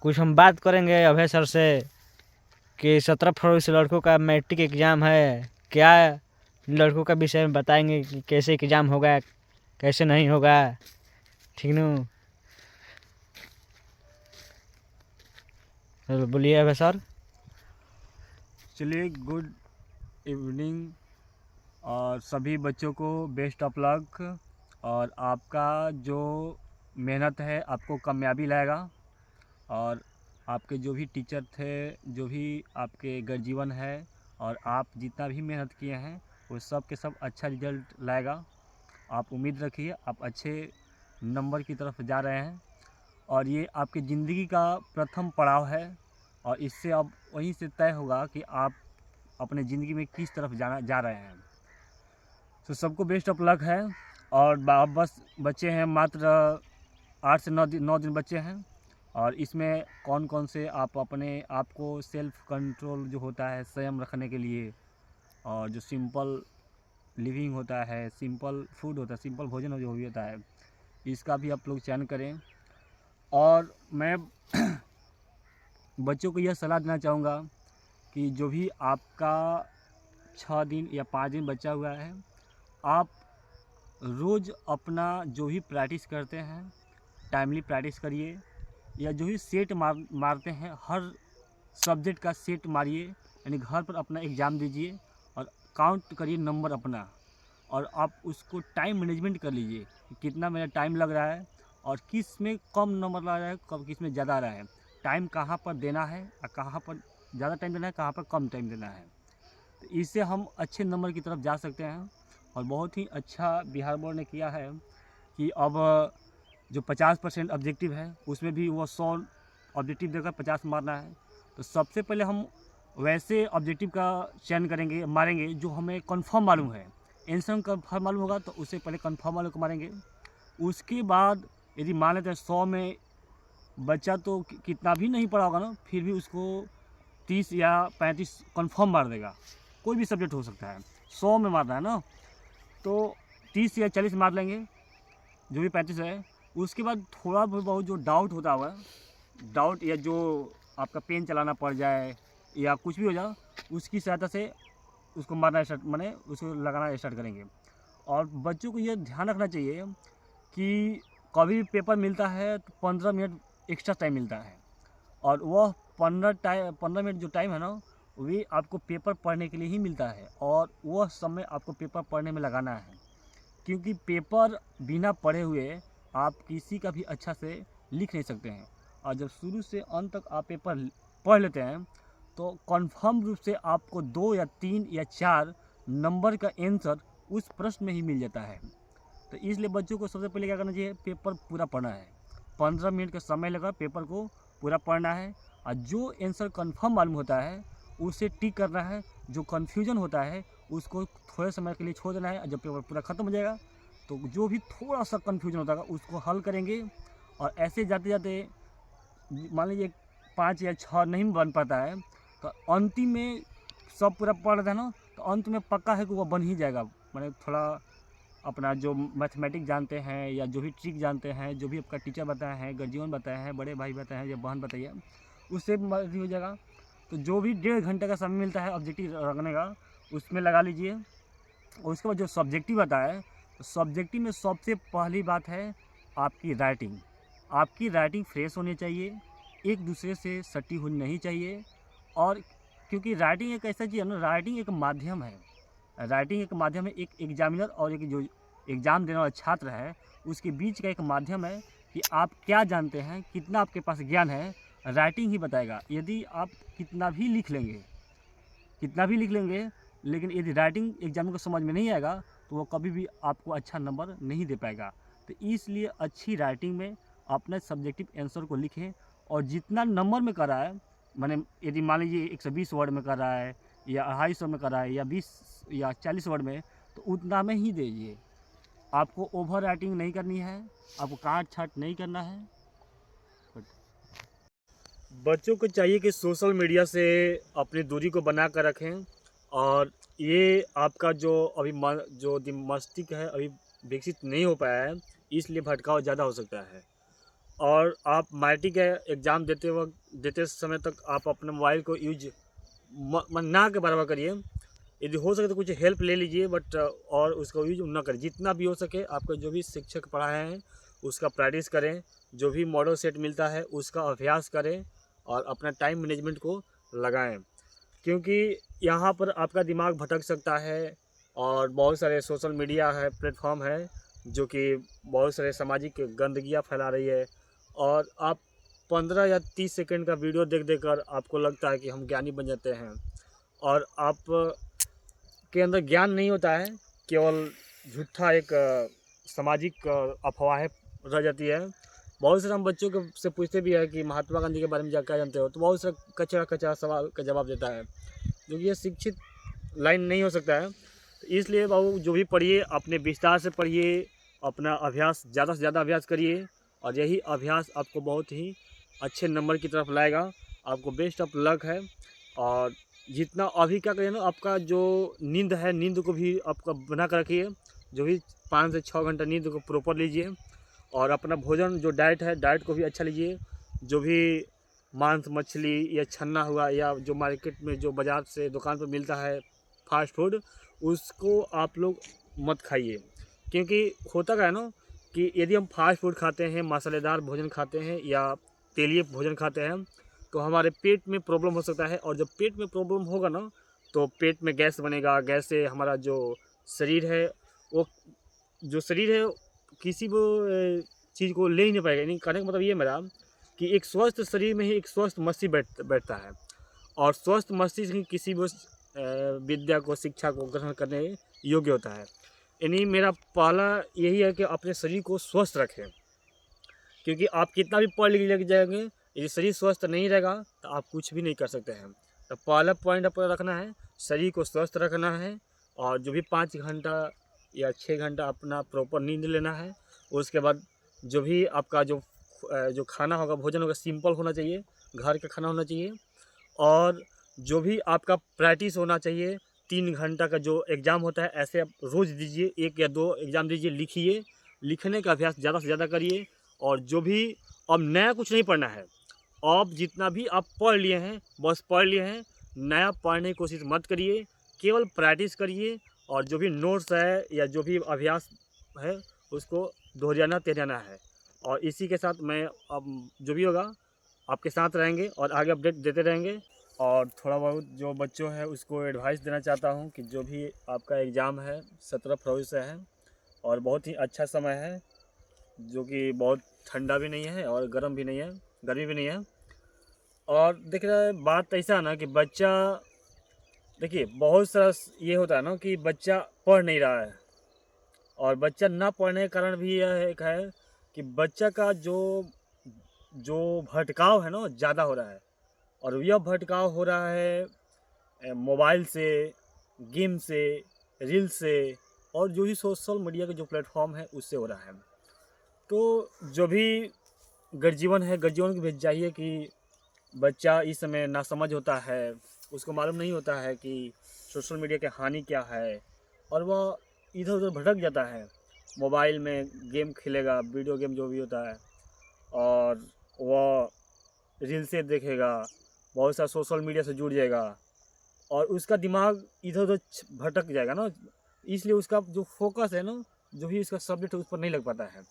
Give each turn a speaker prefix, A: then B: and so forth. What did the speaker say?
A: कुछ हम बात करेंगे अभय सर से कि 17 फरवरी से लड़कों का मैट्रिक एग्ज़ाम है। क्या लड़कों का विषय में बताएंगे कि कैसे एग्ज़ाम होगा, कैसे नहीं होगा। ठीक न? चलो बोलिए अभय सर।
B: चलिए, गुड इवनिंग और सभी बच्चों को बेस्ट ऑफ लक। और आपका जो मेहनत है आपको कामयाबी लाएगा। और आपके जो भी टीचर थे, जो भी आपके गर्जीवन है, और आप जितना भी मेहनत किए हैं वो सब के सब अच्छा रिजल्ट लाएगा। आप उम्मीद रखिए, आप अच्छे नंबर की तरफ जा रहे हैं और ये आपकी ज़िंदगी का प्रथम पड़ाव है। और इससे अब वहीं से तय होगा कि आप अपने ज़िंदगी में किस तरफ जा रहे हैं। तो सबको बेस्ट ऑफ लक है। और बस बच्चे हैं मात्र 8 से 9 दिन बच्चे हैं। और इसमें कौन कौन से आप अपने आप को सेल्फ कंट्रोल जो होता है संयम रखने के लिए, और जो सिंपल लिविंग होता है, सिंपल फूड होता है, सिंपल भोजन जो भी होता है, इसका भी आप लोग चयन करें। और मैं बच्चों को यह सलाह देना चाहूँगा कि जो भी आपका 6 दिन या 5 दिन बचा हुआ है, आप रोज़ अपना जो भी प्रैक्टिस करते हैं टाइमली प्रैक्टिस करिए। या जो भी सेट मारते हैं, हर सब्जेक्ट का सेट मारिए, यानी घर पर अपना एग्ज़ाम दीजिए और काउंट करिए नंबर अपना। और आप उसको टाइम मैनेजमेंट कर लीजिए कि कितना मेरा टाइम लग रहा है और किस में कम नंबर लग रहा है, कब किस में ज़्यादा आ रहा है। टाइम कहाँ पर देना है और कहाँ पर ज़्यादा टाइम देना है, कहाँ पर कम टाइम देना है। तो इससे हम अच्छे नंबर की तरफ जा सकते हैं। और बहुत ही अच्छा बिहार बोर्ड ने किया है कि अब जो 50% ऑब्जेक्टिव है उसमें भी वो 100 ऑब्जेक्टिव देकर 50 मारना है। तो सबसे पहले हम वैसे ऑब्जेक्टिव का चयन मारेंगे जो हमें कंफर्म मालूम है। आंसर कंफर्म मालूम होगा तो उससे पहले कंफर्म वाले को मारेंगे। उसके बाद यदि मान लेते हैं 100 में बच्चा तो कितना भी नहीं पढ़ा होगा ना, फिर भी उसको 30 या 35 कंफर्म मार देगा। कोई भी सब्जेक्ट हो सकता है, 100 में मारना है ना, तो 30 या 40 मार लेंगे, जो भी 35 है। उसके बाद थोड़ा बहुत जो डाउट होता हुआ, डाउट या जो आपका पेन चलाना पड़ जाए या कुछ भी हो जाए, उसकी सहायता से उसको मारना स्टार्ट, माने उसको लगाना स्टार्ट करेंगे। और बच्चों को ये ध्यान रखना चाहिए कि कभी भी पेपर मिलता है तो 15 मिनट एक्स्ट्रा टाइम मिलता है। और वह 15 मिनट जो टाइम है ना, वे आपको पेपर पढ़ने के लिए ही मिलता है। और वह समय आपको पेपर पढ़ने में लगाना है, क्योंकि पेपर बिना पढ़े हुए आप किसी का भी अच्छा से लिख नहीं सकते हैं। और जब शुरू से अंत तक आप पेपर पढ़ लेते हैं तो कन्फर्म रूप से आपको 2 या 3 या 4 नंबर का आंसर उस प्रश्न में ही मिल जाता है। तो इसलिए बच्चों को सबसे पहले क्या करना चाहिए, पेपर पूरा पढ़ना है। 15 मिनट का समय लगा, पेपर को पूरा पढ़ना है। और जो आंसर कन्फर्म मालूम होता है उसे टिक करना है, जो कन्फ्यूजन होता है उसको थोड़े समय के लिए छोड़ देना है। और जब पेपर पूरा ख़त्म हो जाएगा तो जो भी थोड़ा सा कन्फ्यूजन होता है उसको हल करेंगे। और ऐसे जाते जाते मान लीजिए 5 या 6 नहीं बन पाता है तो अंतिम में सब पूरा पढ़ रहे हैं ना, तो अंत में पक्का है कि वो बन ही जाएगा। मैंने थोड़ा अपना जो मैथमेटिक्स जानते हैं या जो भी ट्रिक जानते हैं, जो भी आपका टीचर बताए हैं, गर्जियन बताए हैं, बड़े भाई बताए हैं या बहन बताइए, उससे मर्जी हो जाएगा। तो जो भी 1.5 घंटे का समय मिलता है ऑब्जेक्टिव रखने का, उसमें लगा लीजिए। और उसके बाद जो सब्जेक्टिव आता है, तो सब्जेक्टिव में सबसे पहली बात है आपकी राइटिंग। आपकी राइटिंग फ्रेश होनी चाहिए, एक दूसरे से सटी होनी नहीं चाहिए। और क्योंकि राइटिंग एक ऐसा चीज़ है ना, राइटिंग एक माध्यम है। राइटिंग एक माध्यम है, एक एग्जामिनर और एक जो एग्ज़ाम देने वाला छात्र है उसके बीच का एक माध्यम है कि आप क्या जानते हैं, कितना आपके पास ज्ञान है, राइटिंग ही बताएगा। यदि आप कितना भी लिख लेंगे, लेकिन यदि राइटिंग एग्जाम को समझ में नहीं आएगा तो वो कभी भी आपको अच्छा नंबर नहीं दे पाएगा। तो इसलिए अच्छी राइटिंग में अपने सब्जेक्टिव आंसर को लिखें। और जितना नंबर में कर रहा है, मैंने यदि मान लीजिए 120 वर्ड में कर रहा है या 250 में कर रहा है या 20 या 40 वर्ड में, तो उतना में ही दीजिए। आपको ओवर राइटिंग नहीं करनी है, आपको काट छाट नहीं करना है। बच्चों को चाहिए कि सोशल मीडिया से अपनी दूरी को बना कर रखें। और ये आपका जो अभी जो मस्तिष्क है अभी विकसित नहीं हो पाया है, इसलिए भटकाव ज़्यादा हो सकता है। और आप मैट्रिक का एग्ज़ाम देते समय तक आप अपने मोबाइल को यूज ना के बराबर करिए। यदि हो सके तो कुछ हेल्प ले लीजिए, बट और उसका यूज ना करें। जितना भी हो सके आपको जो भी शिक्षक पढ़ाए हैं उसका प्रैक्टिस करें, जो भी मॉडल सेट मिलता है उसका अभ्यास करें और अपना टाइम मैनेजमेंट को लगाएं, क्योंकि यहाँ पर आपका दिमाग भटक सकता है। और बहुत सारे सोशल मीडिया है, प्लेटफॉर्म है जो कि बहुत सारे सामाजिक गंदगियाँ फैला रही है, और आप 15 या 30 सेकंड का वीडियो देख देख कर आपको लगता है कि हम ज्ञानी बन जाते हैं, और आप के अंदर ज्ञान नहीं होता है, केवल झूठा एक सामाजिक अफवाहें रह जाती है। बहुत सारे हम बच्चों के से पूछते भी है कि महात्मा गांधी के बारे में क्या जानते हो, तो बहुत सारा कचरा कचरा सवाल का जवाब देता है, जो कि ये शिक्षित लाइन नहीं हो सकता है। तो इसलिए बाबू जो भी पढ़िए अपने विस्तार से पढ़िए, अपना अभ्यास ज़्यादा से ज़्यादा अभ्यास करिए, और यही अभ्यास आपको बहुत ही अच्छे नंबर की तरफ लाएगा। आपको बेस्ट ऑफ लक है। और जितना अभी क्या करिए ना, आपका जो नींद है, नींद को भी आपका बना कर रखिए। जो भी 5 से 6 घंटा नींद को प्रॉपर लीजिए, और अपना भोजन जो डाइट है, डाइट को भी अच्छा लीजिए। जो भी मांस मछली या छन्ना हुआ, या जो मार्केट में जो बाज़ार से दुकान पर मिलता है फास्ट फूड, उसको आप लोग मत खाइए। क्योंकि होता क्या है ना कि यदि हम फास्ट फूड खाते हैं, मसालेदार भोजन खाते हैं या तेलीय भोजन खाते हैं, तो हमारे पेट में प्रॉब्लम हो सकता है। और जब पेट में प्रॉब्लम होगा ना, तो पेट में गैस बनेगा। गैस से हमारा जो शरीर है, वो जो शरीर है किसी भी चीज़ को ले ही नहीं पाएगा। नहीं, कहने का मतलब ये मेरा कि एक स्वस्थ शरीर में ही एक स्वस्थ मस्तिष्क बैठता है, और स्वस्थ मस्तिष्क ही किसी भी विद्या को, शिक्षा को ग्रहण करने योग्य होता है। यानी मेरा पहला यही है कि अपने शरीर को स्वस्थ रखें, क्योंकि आप कितना भी पढ़ लिख जाएंगे, यदि शरीर स्वस्थ नहीं रहेगा तो आप कुछ भी नहीं कर सकते हैं। तो पहला पॉइंट आपको रखना है, शरीर को स्वस्थ रखना है, और जो भी 5 घंटा या 6 घंटा अपना प्रॉपर नींद लेना है। उसके बाद जो भी आपका जो खाना होगा, भोजन होगा, सिंपल होना चाहिए, घर का खाना होना चाहिए। और जो भी आपका प्रैक्टिस होना चाहिए, 3 घंटा का जो एग्ज़ाम होता है, ऐसे आप रोज़ दीजिए, 1 या 2 एग्ज़ाम दीजिए, लिखिए। लिखने का अभ्यास ज़्यादा से ज़्यादा करिए। और जो भी अब नया कुछ नहीं पढ़ना है, अब जितना भी आप पढ़ लिए हैं बस पढ़ लिए हैं, नया पढ़ने की कोशिश मत करिए, केवल प्रैक्टिस करिए। और जो भी नोट्स है या जो भी अभ्यास है उसको दोहराना तेहराना है। और इसी के साथ मैं अब जो भी होगा आपके साथ रहेंगे और आगे अपडेट देते रहेंगे। और थोड़ा बहुत जो बच्चों है उसको एडवाइस देना चाहता हूँ कि जो भी आपका एग्ज़ाम है 17 फरवरी से है, और बहुत ही अच्छा समय है, जो कि बहुत ठंडा भी नहीं है और गर्म भी नहीं है, गर्मी भी नहीं है। और देख रहा है, बात ऐसा है ना कि बच्चा, देखिए बहुत सारा ये होता है ना कि बच्चा पढ़ नहीं रहा है, और बच्चा ना पढ़ने के कारण भी यह एक है कि बच्चा का जो जो भटकाव है ना ज़्यादा हो रहा है। और यह भटकाव हो रहा है मोबाइल से, गेम से, रील से, और जो भी सोशल मीडिया के जो प्लेटफॉर्म है उससे हो रहा है। तो जो भी गर्जीवन है, गर्जीवन को भेज चाहिए कि बच्चा इस समय नासमझ होता है, उसको मालूम नहीं होता है कि सोशल मीडिया की हानि क्या है, और वह इधर उधर भटक जाता है। मोबाइल में गेम खेलेगा, वीडियो गेम जो भी होता है, और वह रील से देखेगा, बहुत सा सोशल मीडिया से जुड़ जाएगा, और उसका दिमाग इधर उधर भटक जाएगा ना। इसलिए उसका जो फोकस है ना, जो भी उसका सब्जेक्ट है उस पर नहीं लग पाता है।